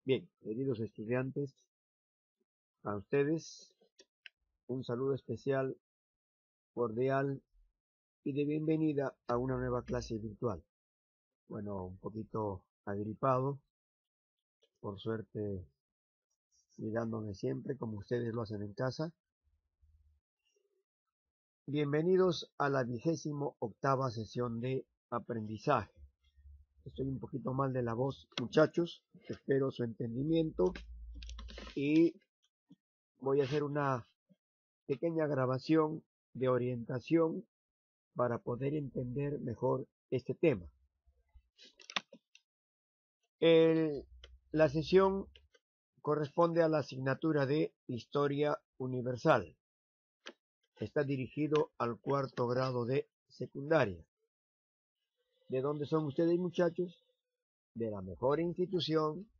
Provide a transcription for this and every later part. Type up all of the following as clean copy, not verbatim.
Bien, queridos estudiantes, a ustedes un saludo especial, cordial y de bienvenida a una nueva clase virtual. Bueno, un poquito agripado, por suerte cuidándome siempre como ustedes lo hacen en casa. Bienvenidos a la 28ª sesión de aprendizaje. Estoy un poquito mal de la voz, muchachos, espero su entendimiento y voy a hacer una pequeña grabación de orientación para poder entender mejor este tema. La sesión corresponde a la asignatura de Historia Universal. Está dirigido al 4º grado de secundaria. ¿De dónde son ustedes, muchachos? De la mejor institución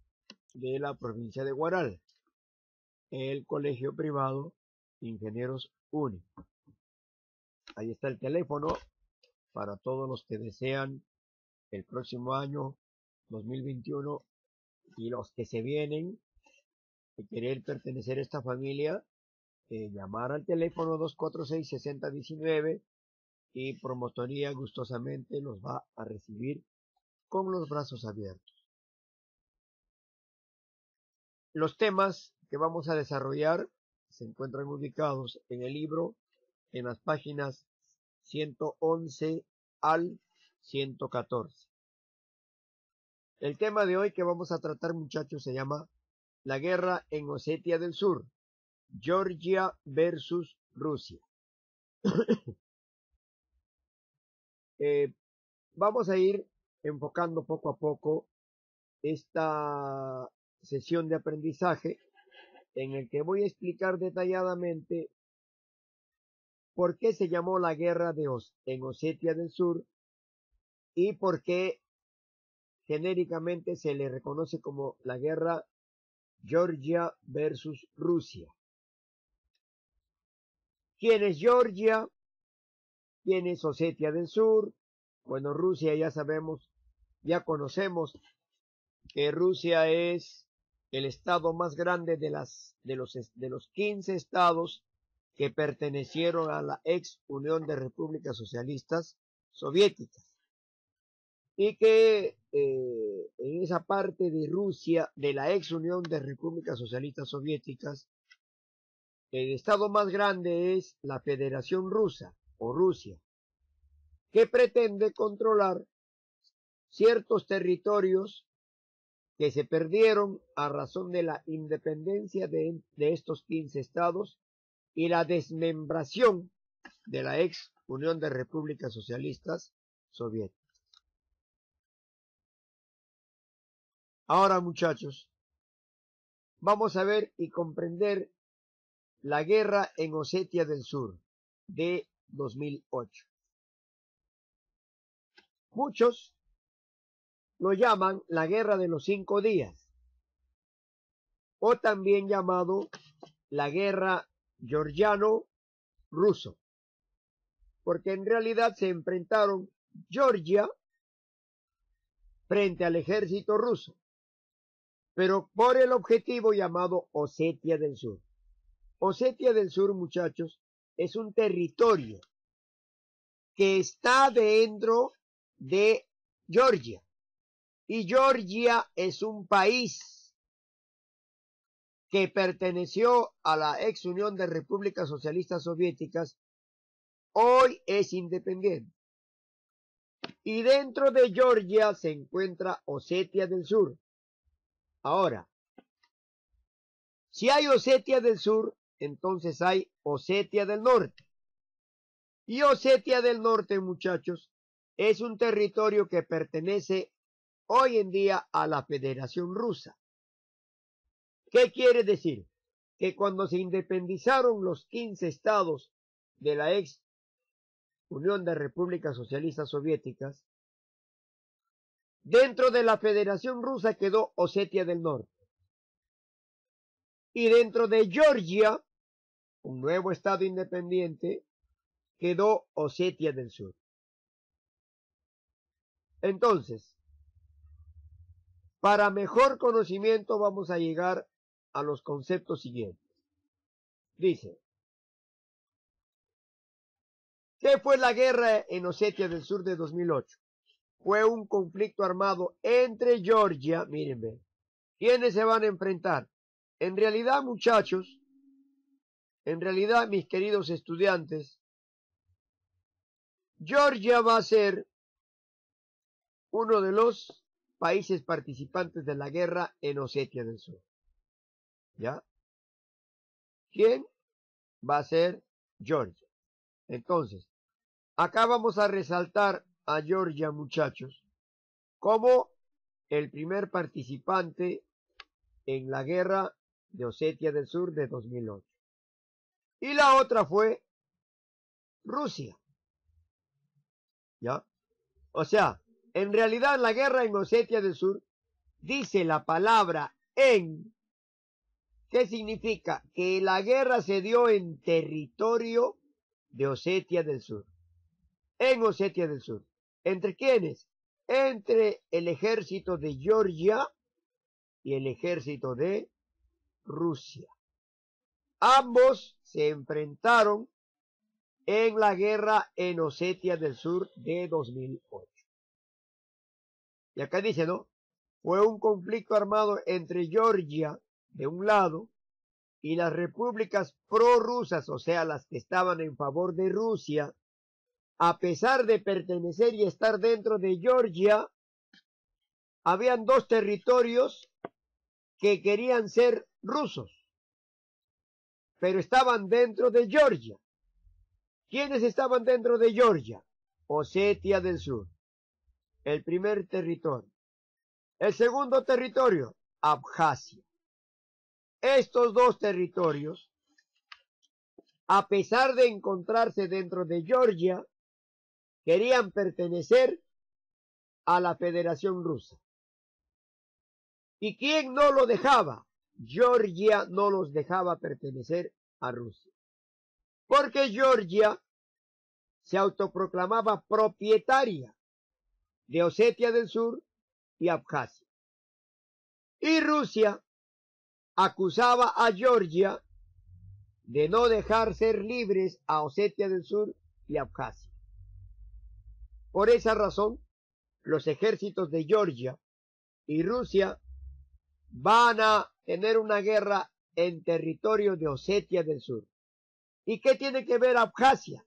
de la provincia de Huaral, el Colegio Privado Ingenieros UNI. Ahí está el teléfono para todos los que desean el próximo año 2021 y los que se vienen de querer pertenecer a esta familia, llamar al teléfono 246-6019 y Promotoría gustosamente los va a recibir con los brazos abiertos. Los temas que vamos a desarrollar se encuentran ubicados en el libro en las páginas 111 al 114. El tema de hoy que vamos a tratar, muchachos, se llama La guerra en Osetia del Sur, Georgia versus Rusia. Vamos a ir enfocando poco a poco esta sesión de aprendizaje en el que voy a explicar detalladamente por qué se llamó la guerra en Osetia del Sur y por qué genéricamente se le reconoce como la guerra Georgia versus Rusia. ¿Quién es Georgia? ¿Quién es Osetia del Sur? Bueno, Rusia ya sabemos, ya conocemos que Rusia es el estado más grande de los 15 estados que pertenecieron a la ex Unión de Repúblicas Socialistas Soviéticas. Y que en esa parte de Rusia, de la ex Unión de Repúblicas Socialistas Soviéticas, el estado más grande es la Federación Rusa o Rusia, que pretende controlar ciertos territorios que se perdieron a razón de la independencia de estos 15 estados y la desmembración de la ex Unión de Repúblicas Socialistas Soviéticas. Ahora, muchachos, vamos a ver y comprender la guerra en Osetia del Sur de 2008. Muchos lo llaman la guerra de los 5 días, o también llamado la guerra georgiano-ruso, porque en realidad se enfrentaron Georgia frente al ejército ruso, pero por el objetivo llamado Osetia del Sur. Osetia del Sur, muchachos, es un territorio que está dentro de Georgia, y Georgia es un país que perteneció a la ex Unión de Repúblicas Socialistas Soviéticas, hoy es independiente. Y dentro de Georgia se encuentra Osetia del Sur. Ahora, si hay Osetia del Sur, entonces hay Osetia del Norte. Y Osetia del Norte, muchachos, es un territorio que pertenece hoy en día a la Federación Rusa. ¿Qué quiere decir? Que cuando se independizaron los 15 estados de la ex Unión de Repúblicas Socialistas Soviéticas, dentro de la Federación Rusa quedó Osetia del Norte. Y dentro de Georgia, un nuevo estado independiente, quedó Osetia del Sur. Entonces, Para mejor conocimiento vamos a llegar a los conceptos siguientes. Dice, ¿qué fue la guerra en Osetia del Sur de 2008? Fue un conflicto armado entre Georgia, mírenme, ¿quiénes se van a enfrentar? En realidad, muchachos, en realidad, mis queridos estudiantes, Georgia va a ser uno de los países participantes de la guerra en Osetia del Sur. ¿Ya? ¿Quién va a ser Georgia? Entonces, acá vamos a resaltar a Georgia, muchachos, como el primer participante en la guerra de Osetia del Sur de 2008. Y la otra fue Rusia. ¿Ya? O sea, en realidad la guerra en Osetia del Sur dice la palabra en. ¿Qué significa? Que la guerra se dio en territorio de Osetia del Sur. En Osetia del Sur. ¿Entre quiénes? Entre el ejército de Georgia y el ejército de Rusia. Ambos se enfrentaron en la guerra en Osetia del Sur de 2008. Y acá dice, ¿no? Fue un conflicto armado entre Georgia, de un lado, y las repúblicas prorrusas, o sea, las que estaban en favor de Rusia, a pesar de pertenecer y estar dentro de Georgia, habían dos territorios que querían ser rusos, pero estaban dentro de Georgia. ¿Quiénes estaban dentro de Georgia? Osetia del Sur, el primer territorio. El segundo territorio, Abjasia. Estos dos territorios, a pesar de encontrarse dentro de Georgia, querían pertenecer a la Federación Rusa. ¿Y quién no lo dejaba? Georgia no los dejaba pertenecer a Rusia. Porque Georgia se autoproclamaba propietaria de Osetia del Sur y Abjasia. Y Rusia acusaba a Georgia de no dejar ser libres a Osetia del Sur y Abjasia. Por esa razón, los ejércitos de Georgia y Rusia van a tener una guerra en territorio de Osetia del Sur. ¿Y qué tiene que ver Abjasia?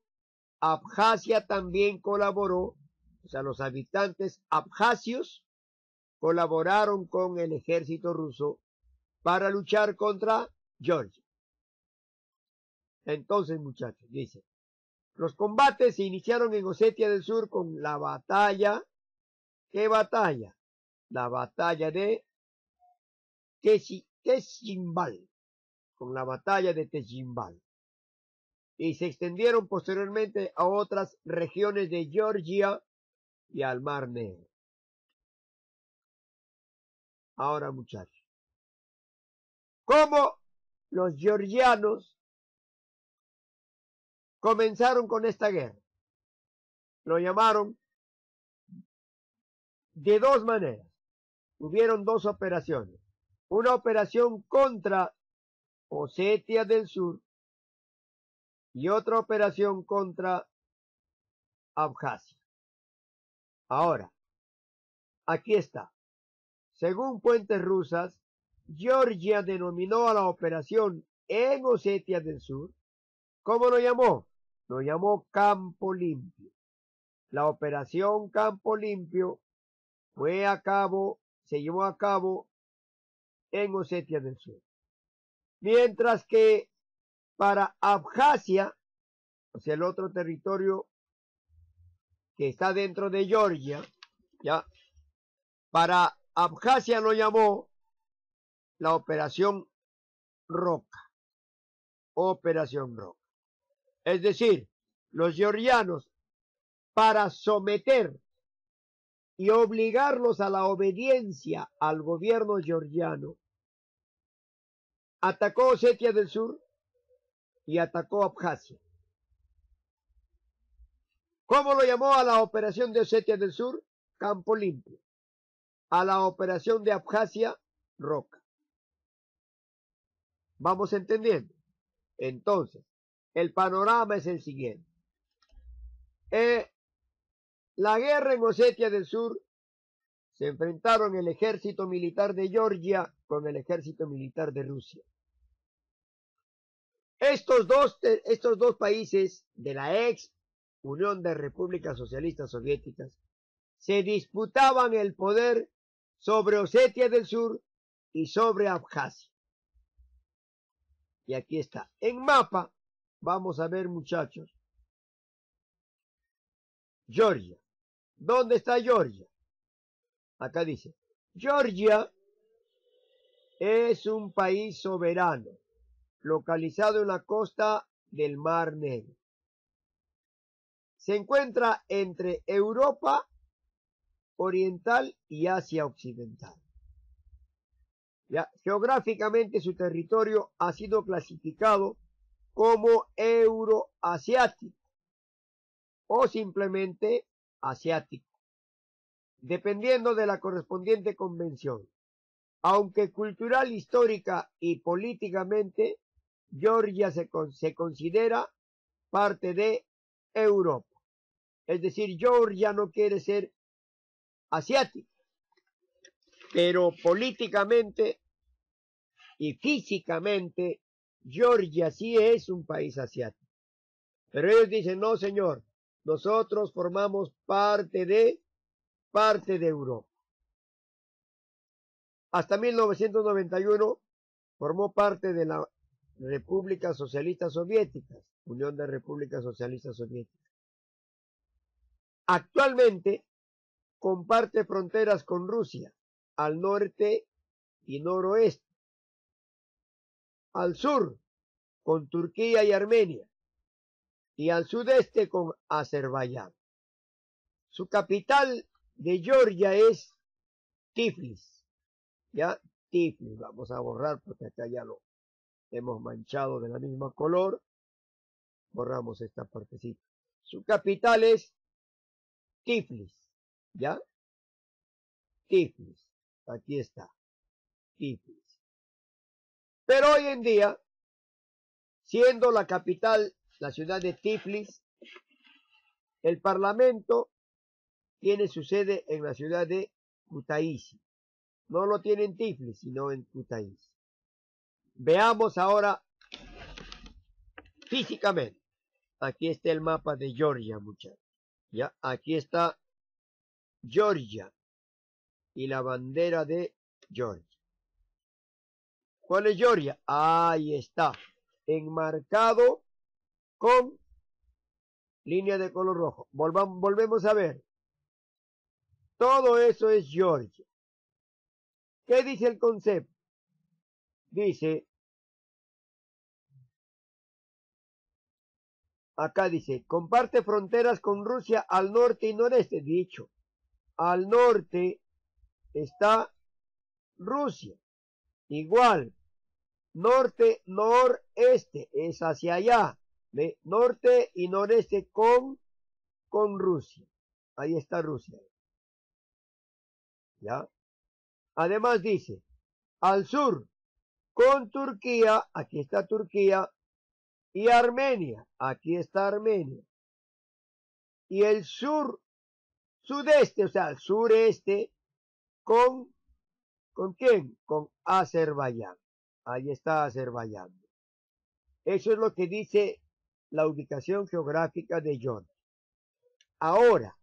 Abjasia también colaboró, o sea, los habitantes abjasios colaboraron con el ejército ruso para luchar contra Georgia. Entonces, muchachos, dice, los combates se iniciaron en Osetia del Sur con la batalla. ¿Qué batalla? La batalla de Techimbal, con la batalla de Techimbal. Y se extendieron posteriormente a otras regiones de Georgia y al Mar Negro. Ahora, muchachos, ¿cómo los georgianos comenzaron con esta guerra? Lo llamaron de dos maneras. Hubieron dos operaciones. Una operación contra Osetia del Sur y otra operación contra Abjasia. Ahora, aquí está. Según fuentes rusas, Georgia denominó a la operación en Osetia del Sur. ¿Cómo lo llamó? Lo llamó Campo Limpio. La operación Campo Limpio se llevó a cabo en Osetia del Sur. Mientras que para Abjasia, o sea, el otro territorio que está dentro de Georgia, ya, para Abjasia lo llamó la Operación Roca. Operación Roca. Es decir, los georgianos, para someter y obligarlos a la obediencia al gobierno georgiano, atacó Osetia del Sur y atacó Abjasia. ¿Cómo lo llamó a la operación de Osetia del Sur? Campo Limpio. a la operación de Abjasia Roca. ¿Vamos entendiendo? Entonces, el panorama es el siguiente. La guerra en Osetia del Sur se enfrentaron el ejército militar de Georgia con el ejército militar de Rusia. Estos dos países de la ex Unión de Repúblicas Socialistas Soviéticas se disputaban el poder sobre Osetia del Sur y sobre Abjasia. Y aquí está. En mapa, vamos a ver, muchachos, Georgia. ¿Dónde está Georgia? Acá dice, Georgia es un país soberano, localizado en la costa del Mar Negro. Se encuentra entre Europa Oriental y Asia Occidental. Ya, geográficamente su territorio ha sido clasificado como euroasiático o simplemente asiático, dependiendo de la correspondiente convención. Aunque cultural, histórica y políticamente, Georgia se considera parte de Europa. Es decir, Georgia no quiere ser asiática, pero políticamente y físicamente Georgia sí es un país asiático. Pero ellos dicen, no señor, nosotros formamos parte de Europa. Hasta 1991 formó parte de la República Socialista Soviética, Unión de Repúblicas Socialistas Soviéticas. Actualmente comparte fronteras con Rusia, al norte y noroeste, al sur con Turquía y Armenia, y al sudeste con Azerbaiyán. Su capital de Georgia es Tiflis. Ya, Tiflis, vamos a borrar porque acá ya lo hemos manchado de la misma color. Borramos esta partecita. Su capital es Tiflis. ¿Ya? Tiflis. Aquí está. Tiflis. Pero hoy en día, siendo la capital, la ciudad de Tiflis, el parlamento tiene su sede en la ciudad de Kutaisi. No lo tiene en Tiflis, sino en Kutaisi. Veamos ahora físicamente. Aquí está el mapa de Georgia, muchachos. Ya, aquí está Georgia y la bandera de Georgia. ¿Cuál es Georgia? Ahí está, enmarcado con línea de color rojo. Volvemos a ver. Todo eso es Georgia. ¿Qué dice el concepto? Dice, acá dice, comparte fronteras con Rusia al norte y noreste. Dicho, al norte está Rusia. Igual, norte, noreste, es hacia allá. ¿Ve? Norte y noreste con Rusia. Ahí está Rusia. ¿Ya? Además dice, al sur con Turquía, aquí está Turquía, y Armenia, aquí está Armenia. Y el sudeste, o sea, sureste, ¿con quién? Con Azerbaiyán. Ahí está Azerbaiyán. Eso es lo que dice la ubicación geográfica de Georgia. Ahora,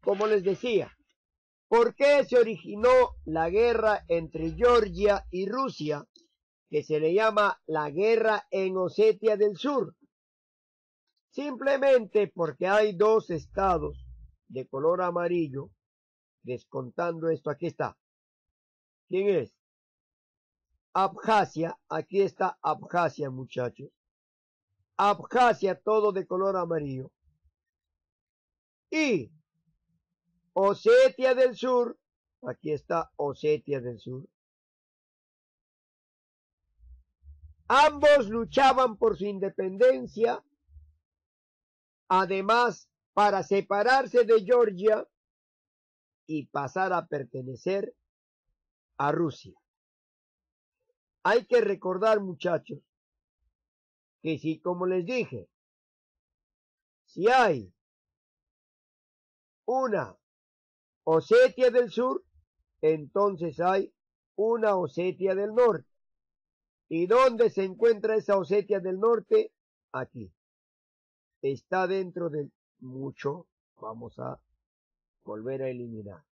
como les decía, ¿por qué se originó la guerra entre Georgia y Rusia, que se le llama la guerra en Osetia del Sur? Simplemente porque hay dos estados de color amarillo, descontando esto, aquí está. ¿Quién es? Abjasia, aquí está Abjasia, muchachos. Abjasia, todo de color amarillo. Y Osetia del Sur, aquí está Osetia del Sur. Ambos luchaban por su independencia. Además, para separarse de Georgia, y pasar a pertenecer a Rusia. Hay que recordar, muchachos, que si, como les dije, si hay una Osetia del Sur, entonces hay una Osetia del Norte. ¿Y dónde se encuentra esa Osetia del Norte? Aquí. Está dentro de mucho. Vamos a volver a eliminar.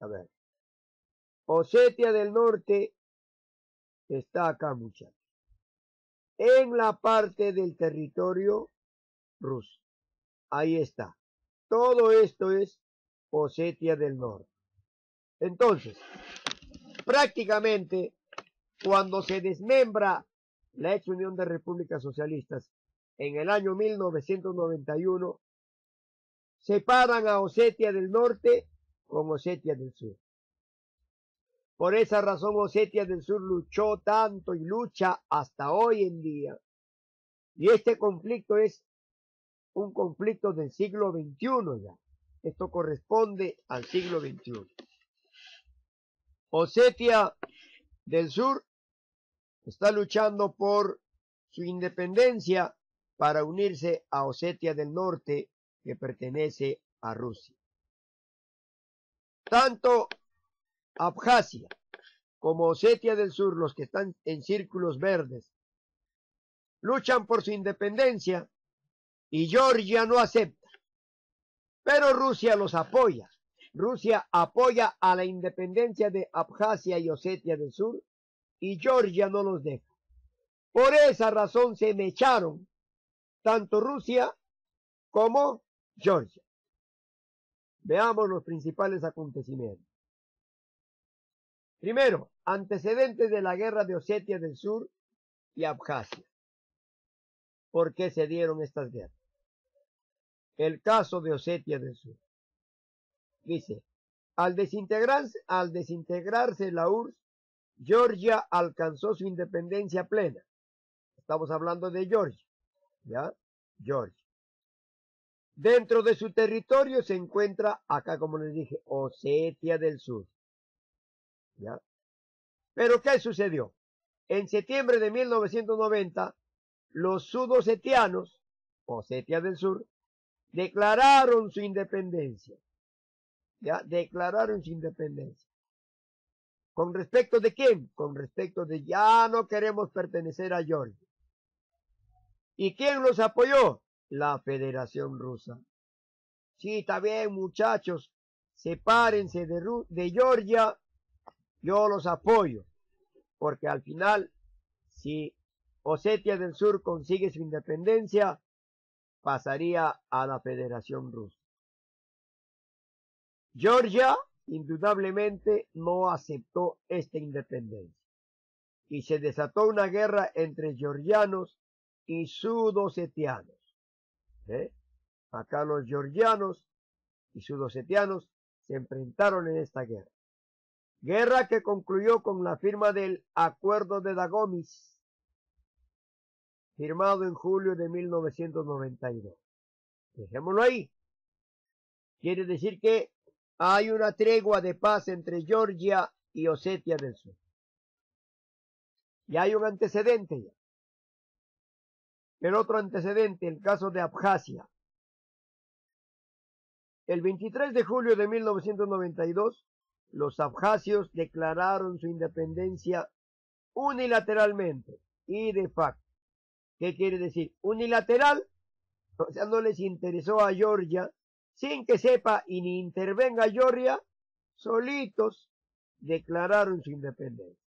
A ver. Osetia del Norte está acá, muchachos. En la parte del territorio ruso. Ahí está. Todo esto es Osetia del Norte. Entonces, prácticamente, cuando se desmembra la ex Unión de Repúblicas Socialistas en el año 1991, separan a Osetia del Norte con Osetia del Sur. Por esa razón Osetia del Sur luchó tanto y lucha hasta hoy en día. Y este conflicto es un conflicto del siglo XXI ya. Esto corresponde al siglo XXI. Osetia del Sur está luchando por su independencia para unirse a Osetia del Norte, que pertenece a Rusia. Tanto Abjasia como Osetia del Sur, los que están en círculos verdes, luchan por su independencia y Georgia no acepta. Pero Rusia los apoya. Rusia apoya a la independencia de Abjasia y Osetia del Sur y Georgia no los deja. Por esa razón se mecharon tanto Rusia como Georgia. Veamos los principales acontecimientos. Primero, antecedentes de la guerra de Osetia del Sur y Abjasia. ¿Por qué se dieron estas guerras? El caso de Osetia del Sur. Dice, al desintegrarse la URSS, Georgia alcanzó su independencia plena. Estamos hablando de Georgia, ¿ya? Georgia. Dentro de su territorio se encuentra, acá como les dije, Osetia del Sur, ¿ya? Pero ¿qué sucedió? En septiembre de 1990, los sudosetianos, Osetia del Sur, declararon su independencia. ¿Ya? Declararon su independencia. ¿Con respecto de quién? Con respecto de ya no queremos pertenecer a Georgia. ¿Y quién los apoyó? La Federación Rusa. Sí, está bien, muchachos, sepárense de Georgia, yo los apoyo, porque al final, si Osetia del Sur consigue su independencia, pasaría a la Federación Rusa. Georgia, indudablemente, no aceptó esta independencia y se desató una guerra entre georgianos y sudosetianos. Acá los georgianos y sudosetianos se enfrentaron en esta guerra. Guerra que concluyó con la firma del Acuerdo de Dagomis, firmado en julio de 1992. Dejémoslo ahí. Quiere decir que hay una tregua de paz entre Georgia y Osetia del Sur. Y hay un antecedente ya. El otro antecedente, el caso de Abjasia. El 23 de julio de 1992, los abjasios declararon su independencia unilateralmente y de facto. ¿Qué quiere decir? Unilateral, o sea, no les interesó a Georgia, sin que sepa y ni intervenga Georgia, solitos declararon su independencia.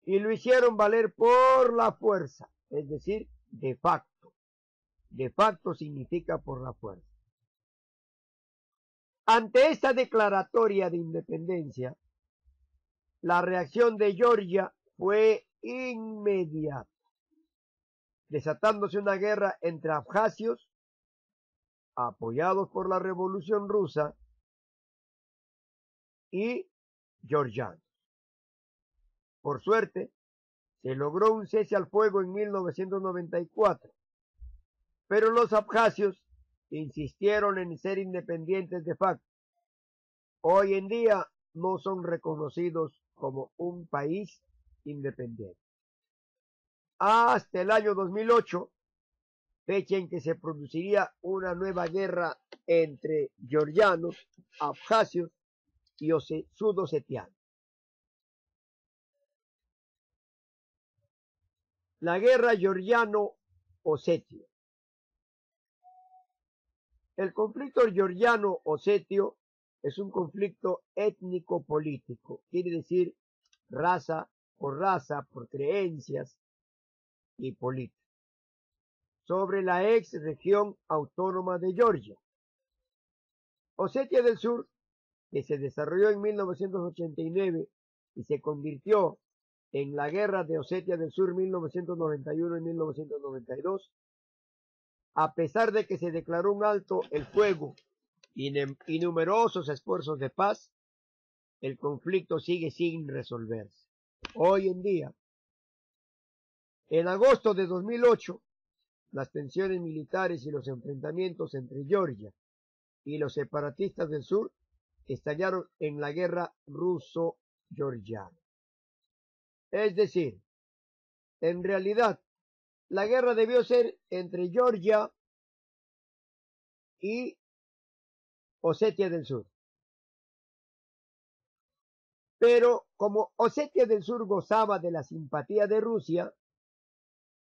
Y lo hicieron valer por la fuerza, es decir, de facto. De facto significa por la fuerza. Ante esta declaratoria de independencia, la reacción de Georgia fue inmediata, desatándose una guerra entre abjasios, apoyados por la Revolución Rusa, y georgianos. Por suerte, se logró un cese al fuego en 1994, pero los abjasios insistieron en ser independientes de facto hoy en día no son reconocidos como un país independiente. Hasta el año 2008, fecha en que se produciría una nueva guerra entre georgianos, abjasios y sudosetianos. La guerra georgiano-osetio. El conflicto georgiano-osetio es un conflicto étnico-político, quiere decir raza, por creencias y política, sobre la ex región autónoma de Georgia. Osetia del Sur, que se desarrolló en 1989 y se convirtió en la Guerra de Osetia del Sur 1991 y 1992, a pesar de que se declaró un alto el fuego y numerosos esfuerzos de paz, el conflicto sigue sin resolverse. Hoy en día, en agosto de 2008, las tensiones militares y los enfrentamientos entre Georgia y los separatistas del sur estallaron en la guerra ruso-georgiana. Es decir, en realidad, la guerra debió ser entre Georgia y Osetia del Sur. Pero como Osetia del Sur gozaba de la simpatía de Rusia,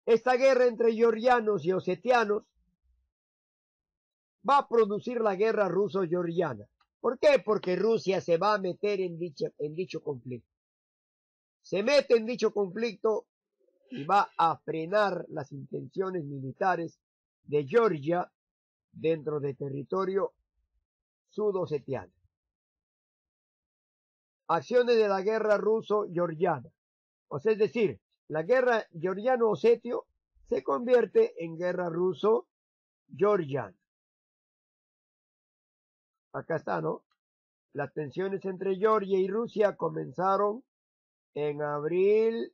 esta guerra entre georgianos y osetianos va a producir la guerra ruso-georgiana. ¿Por qué? Porque Rusia se va a meter en dicho conflicto. Se mete en dicho conflicto y va a frenar las intenciones militares de Georgia dentro del territorio sudosetiano. Acciones de la guerra ruso-georgiana. O sea, es decir, la guerra georgiano-osetio se convierte en guerra ruso-georgiana. Acá está, ¿no? Las tensiones entre Georgia y Rusia comenzaron en abril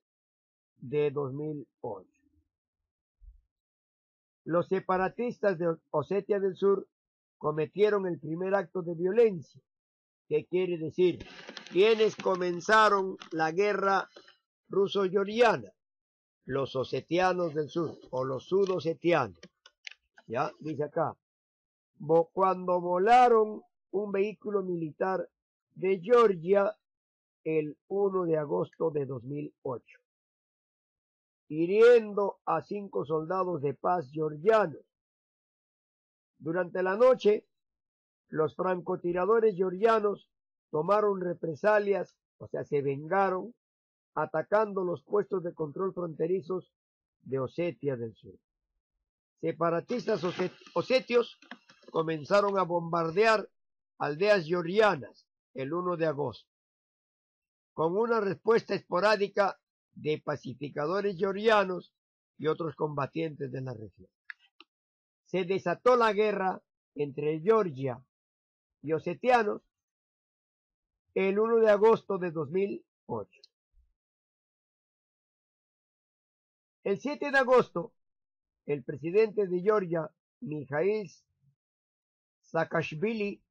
de 2008. Los separatistas de Osetia del Sur cometieron el primer acto de violencia. ¿Qué quiere decir? ¿Quiénes comenzaron la guerra ruso-georgiana? Los osetianos del sur o los sudosetianos. Ya, dice acá. Cuando volaron un vehículo militar de Georgia el 1 de agosto de 2008, hiriendo a 5 soldados de paz georgianos. Durante la noche, los francotiradores georgianos tomaron represalias, o sea, se vengaron, atacando los puestos de control fronterizos de Osetia del Sur. Separatistas osetios comenzaron a bombardear aldeas georgianas el 1 de agosto, con una respuesta esporádica de pacificadores georgianos y otros combatientes de la región. Se desató la guerra entre Georgia y osetianos el 1 de agosto de 2008. El 7 de agosto, el presidente de Georgia, Mikhail Saakashvili,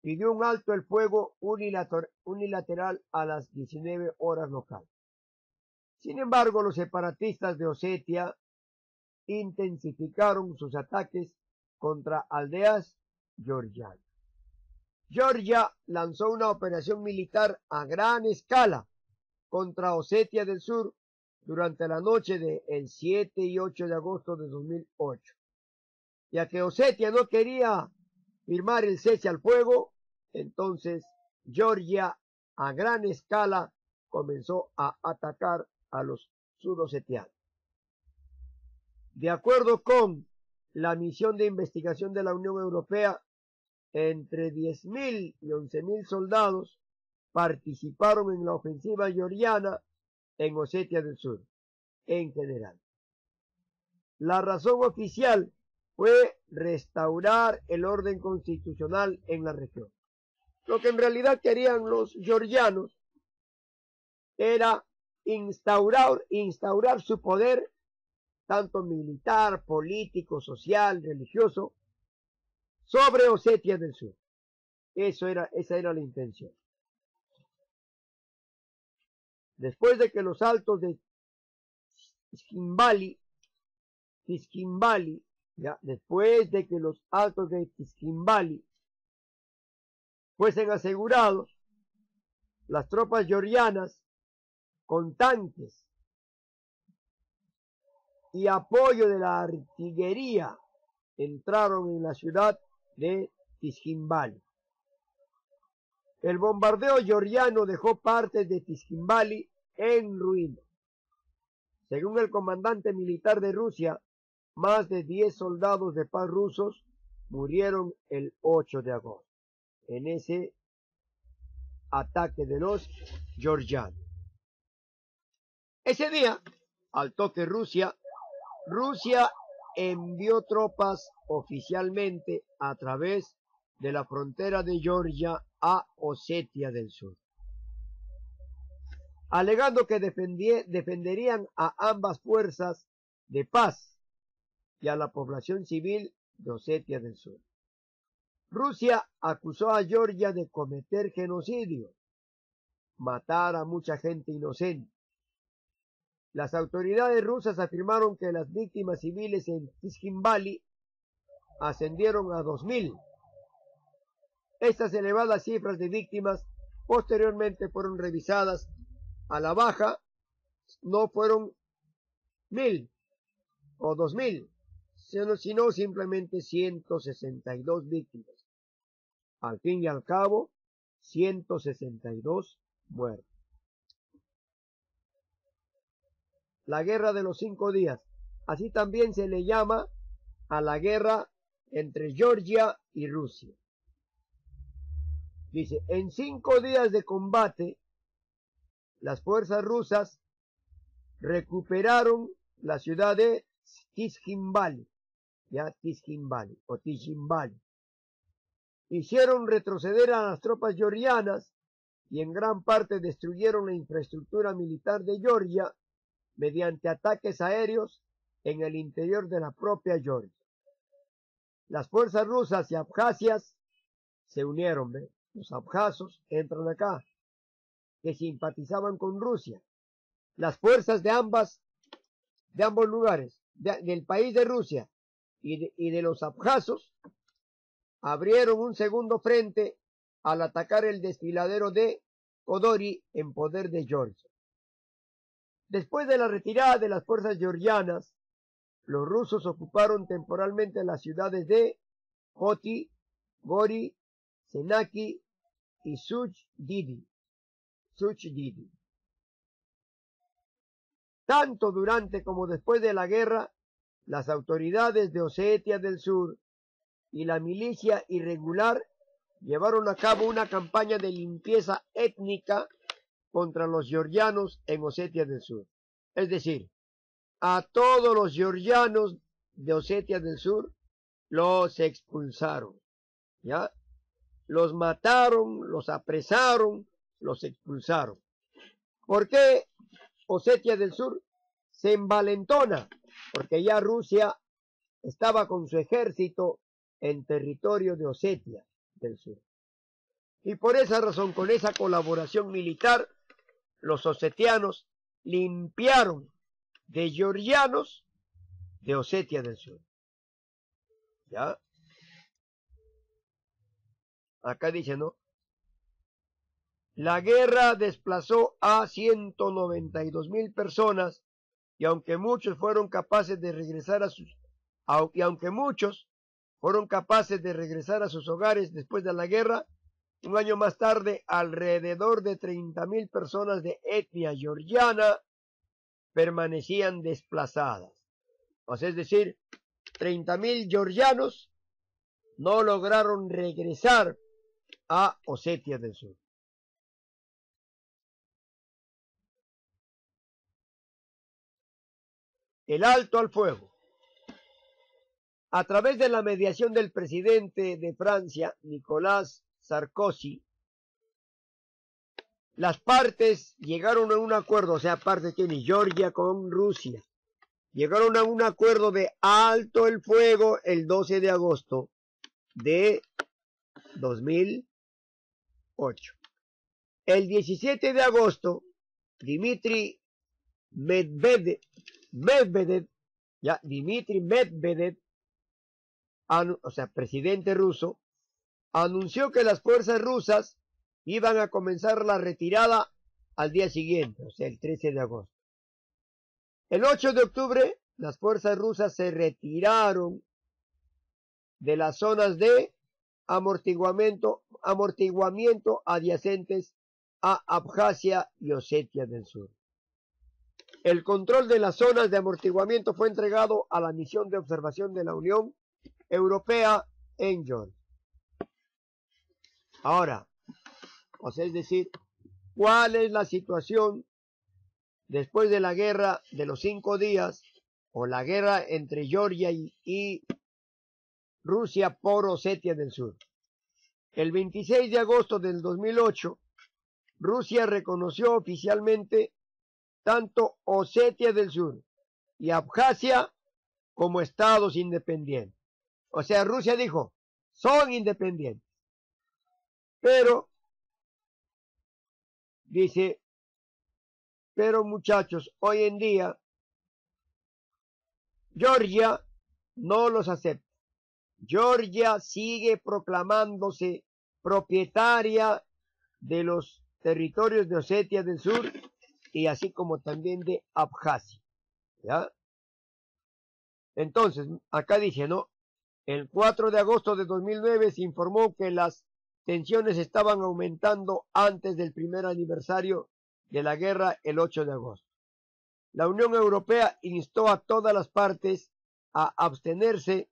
pidió un alto el fuego unilateral a las 19 horas locales. Sin embargo, los separatistas de Osetia intensificaron sus ataques contra aldeas georgianas. Georgia lanzó una operación militar a gran escala contra Osetia del Sur durante la noche del 7 y 8 de agosto de 2008. Ya que Osetia no quería firmar el cese al fuego, entonces Georgia a gran escala comenzó a atacar a los sudosetianos. De acuerdo con la misión de investigación de la Unión Europea, entre 10.000 y 11.000 soldados participaron en la ofensiva georgiana en Osetia del Sur, en general. La razón oficial fue restaurar el orden constitucional en la región. Lo que en realidad querían los georgianos era instaurar su poder, tanto militar, político, social, religioso, sobre Osetia del Sur. esa era la intención. Después de que los altos de Tisquimbali, después de que los altos de Tisquimbali fuesen asegurados, las tropas georgianas con tanques y apoyo de la artillería entraron en la ciudad de Tisquimbali. El bombardeo georgiano dejó partes de Tisquimbali en ruinas. Según el comandante militar de Rusia, más de 10 soldados de paz rusos murieron el 8 de agosto en ese ataque de los georgianos. Ese día, al toque Rusia envió tropas oficialmente a través de la frontera de Georgia a Osetia del Sur, alegando que defenderían a ambas fuerzas de paz y a la población civil de Osetia del Sur. Rusia acusó a Georgia de cometer genocidio, matar a mucha gente inocente. Las autoridades rusas afirmaron que las víctimas civiles en Tisquimbali ascendieron a 2000. Estas elevadas cifras de víctimas posteriormente fueron revisadas a la baja, no fueron 1000 o 2000, sino simplemente 162 víctimas. Al fin y al cabo, 162 muertos. La guerra de los 5 días. Así también se le llama a la guerra entre Georgia y Rusia. Dice, en 5 días de combate, las fuerzas rusas recuperaron la ciudad de Tisquimbali, Tisquimbali. Hicieron retroceder a las tropas georgianas y en gran parte destruyeron la infraestructura militar de Georgia mediante ataques aéreos en el interior de la propia Georgia. Las fuerzas rusas y abjasias se unieron, ¿ve? Los abjasos entran acá, que simpatizaban con Rusia. Las fuerzas de ambos lugares, del país de Rusia y de los abjasos, abrieron un segundo frente al atacar el desfiladero de Kodori en poder de Georgia. Después de la retirada de las fuerzas georgianas, los rusos ocuparon temporalmente las ciudades de Hoti, Gori, Senaki y Sugdidi. Tanto durante como después de la guerra, las autoridades de Osetia del Sur y la milicia irregular llevaron a cabo una campaña de limpieza étnica contra los georgianos en Osetia del Sur. Es decir, a todos los georgianos de Osetia del Sur los expulsaron, ¿ya? Los mataron, los apresaron, los expulsaron. ¿Por qué Osetia del Sur se envalentona? Porque ya Rusia estaba con su ejército en territorio de Osetia del Sur. Y por esa razón, con esa colaboración militar, los osetianos limpiaron de georgianos de Osetia del Sur. ¿Ya? Acá dice, ¿no? La guerra desplazó a 192,000 personas y aunque muchos fueron capaces de regresar a sus hogares después de la guerra, un año más tarde, alrededor de 30,000 personas de etnia georgiana permanecían desplazadas. O sea, es decir, 30,000 georgianos no lograron regresar a Osetia del Sur. El alto al fuego. A través de la mediación del presidente de Francia, Nicolas Sarkozy, las partes llegaron a un acuerdo, o sea, partes tiene Georgia con Rusia, llegaron a un acuerdo de alto el fuego el 12 de agosto de 2000 2008. El 17 de agosto, Dmitry Medvedev, presidente ruso, anunció que las fuerzas rusas iban a comenzar la retirada al día siguiente, o sea, el 13 de agosto. El 8 de octubre, las fuerzas rusas se retiraron de las zonas de amortiguamiento adyacentes a Abjasia y Osetia del Sur. El control de las zonas de amortiguamiento fue entregado a la misión de observación de la Unión Europea en Georgia. Ahora, es decir, ¿cuál es la situación después de la guerra de los 5 días o la guerra entre Georgia y Rusia por Osetia del Sur? El 26 de agosto del 2008, Rusia reconoció oficialmente tanto Osetia del Sur y Abjasia como estados independientes. O sea, Rusia dijo, son independientes. Pero, dice, pero muchachos, hoy en día, Georgia no los acepta. Georgia sigue proclamándose propietaria de los territorios de Osetia del Sur y así como también de Abjasia. ¿Ya? Entonces, acá dice, ¿no? El 4 de agosto de 2009 se informó que las tensiones estaban aumentando antes del primer aniversario de la guerra el 8 de agosto. La Unión Europea instó a todas las partes a abstenerse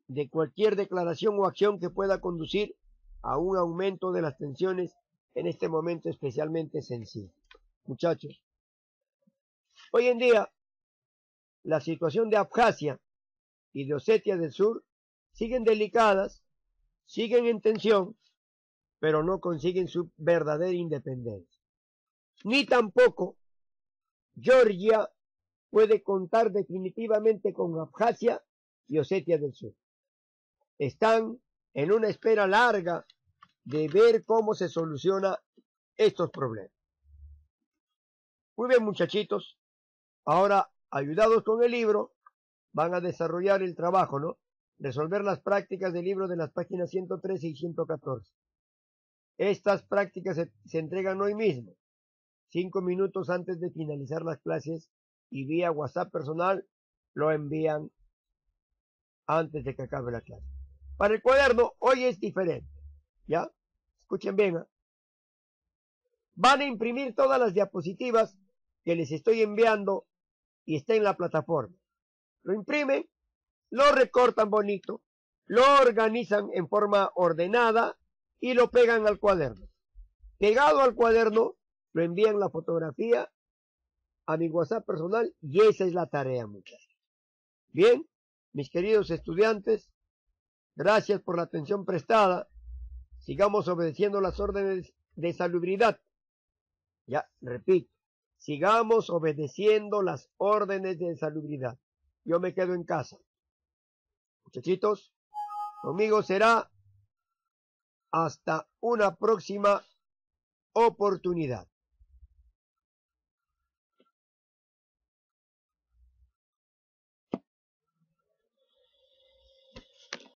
de cualquier declaración o acción que pueda conducir a un aumento de las tensiones en este momento especialmente sensible. Muchachos, hoy en día la situación de Abjasia y de Osetia del Sur siguen delicadas, siguen en tensión, pero no consiguen su verdadera independencia. Ni tampoco Georgia puede contar definitivamente con Abjasia y Osetia del Sur. Están en una espera larga de ver cómo se soluciona estos problemas. Muy bien, muchachitos. Ahora, ayudados con el libro, van a desarrollar el trabajo, ¿no? Resolver las prácticas del libro de las páginas 113 y 114. Estas prácticas se entregan hoy mismo, 5 minutos antes de finalizar las clases, y vía WhatsApp personal lo envían antes de que acabe la clase. Para el cuaderno, hoy es diferente, ¿ya? Escuchen bien, ¿eh? Van a imprimir todas las diapositivas que les estoy enviando y está en la plataforma. Lo imprimen, lo recortan bonito, lo organizan en forma ordenada y lo pegan al cuaderno. Pegado al cuaderno, lo envían la fotografía a mi WhatsApp personal y esa es la tarea, muchachos. Bien, mis queridos estudiantes, gracias por la atención prestada. Sigamos obedeciendo las órdenes de salubridad. Ya, repito, sigamos obedeciendo las órdenes de salubridad. Yo me quedo en casa. Muchachitos, conmigo será hasta una próxima oportunidad.